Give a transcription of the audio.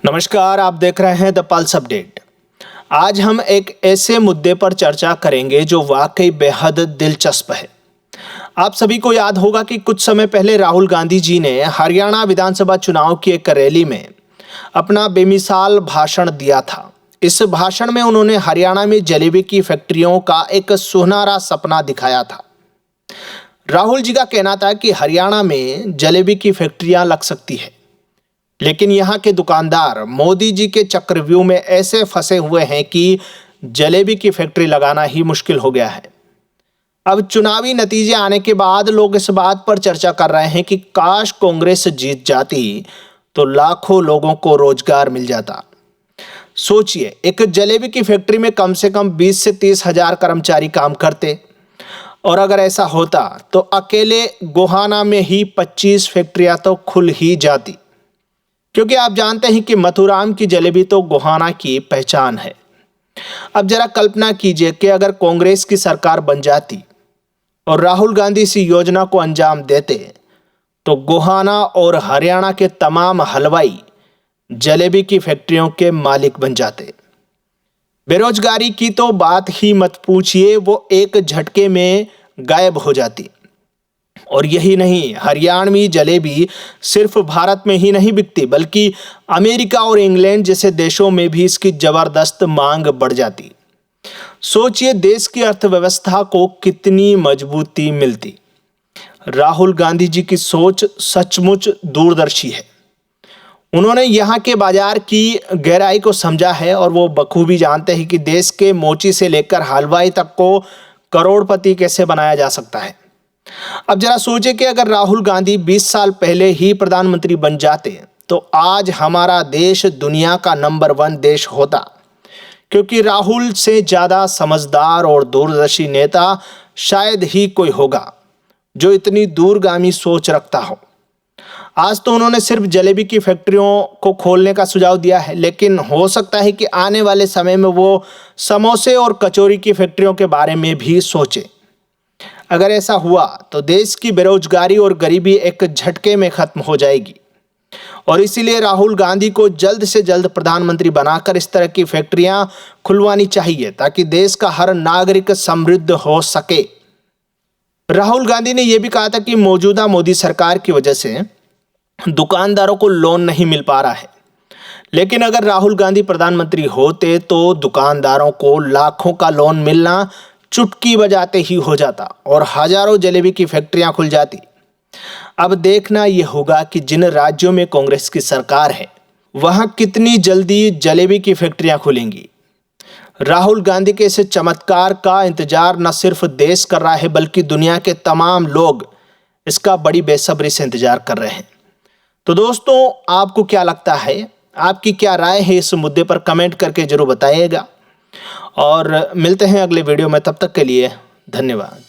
नमस्कार, आप देख रहे हैं द पल्स अपडेट। आज हम एक ऐसे मुद्दे पर चर्चा करेंगे जो वाकई बेहद दिलचस्प है। आप सभी को याद होगा कि कुछ समय पहले राहुल गांधी जी ने हरियाणा विधानसभा चुनाव की एक रैली में अपना बेमिसाल भाषण दिया था। इस भाषण में उन्होंने हरियाणा में जलेबी की फैक्ट्रियों का एक सुनहरा सपना दिखाया था। राहुल जी का कहना था कि हरियाणा में जलेबी की फैक्ट्रियां लग सकती है, लेकिन यहाँ के दुकानदार मोदी जी के चक्रव्यूह में ऐसे फंसे हुए हैं कि जलेबी की फैक्ट्री लगाना ही मुश्किल हो गया है। अब चुनावी नतीजे आने के बाद लोग इस बात पर चर्चा कर रहे हैं कि काश कांग्रेस जीत जाती तो लाखों लोगों को रोजगार मिल जाता। सोचिए, एक जलेबी की फैक्ट्री में कम से कम 20 से 30 हजार कर्मचारी काम करते, और अगर ऐसा होता तो अकेले गोहाना में ही 25 फैक्ट्रियां तो खुल ही जाती, क्योंकि आप जानते हैं कि मथुराम की जलेबी तो गोहाना की पहचान है। अब जरा कल्पना कीजिए कि अगर कांग्रेस की सरकार बन जाती और राहुल गांधी इस योजना को अंजाम देते तो गोहाना और हरियाणा के तमाम हलवाई जलेबी की फैक्ट्रियों के मालिक बन जाते। बेरोजगारी की तो बात ही मत पूछिए, वो एक झटके में गायब हो जाती। और यही नहीं, हरियाणवी जलेबी सिर्फ भारत में ही नहीं बिकती, बल्कि अमेरिका और इंग्लैंड जैसे देशों में भी इसकी जबरदस्त मांग बढ़ जाती। सोचिए, देश की अर्थव्यवस्था को कितनी मजबूती मिलती। राहुल गांधी जी की सोच सचमुच दूरदर्शी है। उन्होंने यहाँ के बाजार की गहराई को समझा है और वो बखूबी जानते हैं कि देश के मोची से लेकर हलवाई तक को करोड़पति कैसे बनाया जा सकता है। अब जरा सोचे कि अगर राहुल गांधी 20 साल पहले ही प्रधानमंत्री बन जाते तो आज हमारा देश दुनिया का नंबर 1 देश होता, क्योंकि राहुल से ज्यादा समझदार और दूरदर्शी नेता शायद ही कोई होगा जो इतनी दूरगामी सोच रखता हो। आज तो उन्होंने सिर्फ जलेबी की फैक्ट्रियों को खोलने का सुझाव दिया है, लेकिन हो सकता है कि आने वाले समय में वो समोसे और कचौरी की फैक्ट्रियों के बारे में भी सोचे। अगर ऐसा हुआ तो देश की बेरोजगारी और गरीबी एक झटके में खत्म हो जाएगी, और इसीलिए राहुल गांधी को जल्द से जल्द प्रधानमंत्री बनाकर इस तरह की फैक्ट्रियां खुलवानी चाहिए, ताकि देश का हर नागरिक समृद्ध हो सके। राहुल गांधी ने यह भी कहा था कि मौजूदा मोदी सरकार की वजह से दुकानदारों को लोन नहीं मिल पा रहा है, लेकिन अगर राहुल गांधी प्रधानमंत्री होते तो दुकानदारों को लाखों का लोन मिलना चुटकी बजाते ही हो जाता और हजारों जलेबी की फैक्ट्रियां खुल जाती। अब देखना यह होगा कि जिन राज्यों में कांग्रेस की सरकार है वहां कितनी जल्दी जलेबी की फैक्ट्रियां खुलेंगी। राहुल गांधी के इस चमत्कार का इंतजार न सिर्फ देश कर रहा है, बल्कि दुनिया के तमाम लोग इसका बड़ी बेसब्री से इंतजार कर रहे हैं। तो दोस्तों, आपको क्या लगता है, आपकी क्या राय है इस मुद्दे पर कमेंट करके जरूर बताइएगा, और मिलते हैं अगले वीडियो में। तब तक के लिए धन्यवाद।